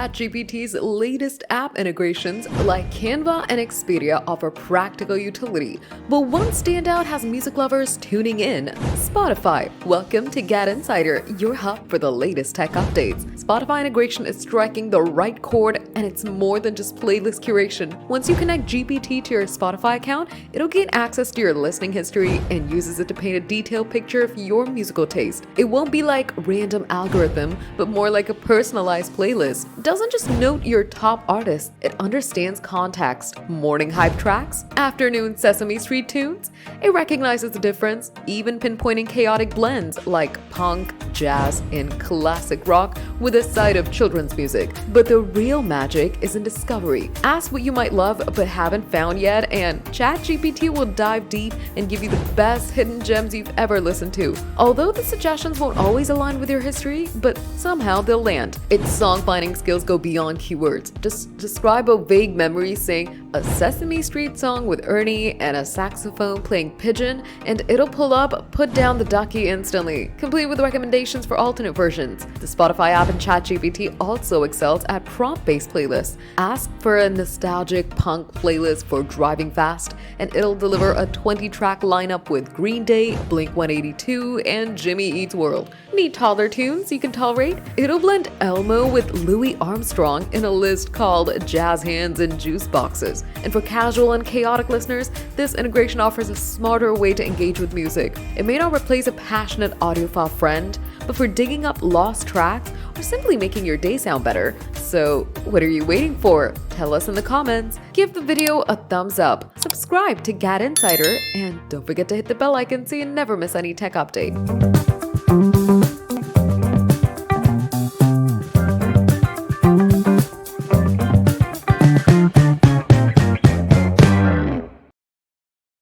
ChatGPT's latest app integrations like Canva and Expedia offer practical utility, but one standout has music lovers tuning in: Spotify. Welcome to GadInsider, your hub for the latest tech updates. Spotify integration is striking the right chord, and it's more than just playlist curation. Once you connect GPT to your Spotify account, it'll gain access to your listening history and uses it to paint a detailed picture of your musical taste. It won't be like random algorithm, but more like a personalized playlist. It doesn't just note your top artists, it understands context. Morning hype tracks, afternoon Sesame Street tunes. It recognizes the difference, even pinpointing chaotic blends like punk, jazz, and classic rock with a side of children's music. But the real magic is in discovery. Ask what you might love but haven't found yet, and ChatGPT will dive deep and give you the best hidden gems you've ever listened to. Although the suggestions won't always align with your history, but somehow they'll land. Its song-finding skills go beyond keywords. Just describe a vague memory saying a Sesame Street song with Ernie and a saxophone playing pigeon, and it'll pull up Put Down the Ducky instantly, complete with recommendations for alternate versions. The Spotify app and ChatGPT also excels at prompt-based playlists. Ask for a nostalgic punk playlist for driving fast, and it'll deliver a 20-track lineup with Green Day, Blink-182, and Jimmy Eats World. Need toddler tunes you can tolerate? It'll blend Elmo with Louis Armstrong in a list called Jazz Hands and Juice Boxes. And for casual and chaotic listeners, this integration offers a smarter way to engage with music. It may not replace a passionate audiophile friend, but for digging up lost tracks or simply making your day sound better. So, what are you waiting for? Tell us in the comments. Give the video a thumbs up, subscribe to GadInsider, and don't forget to hit the bell icon so you never miss any tech update.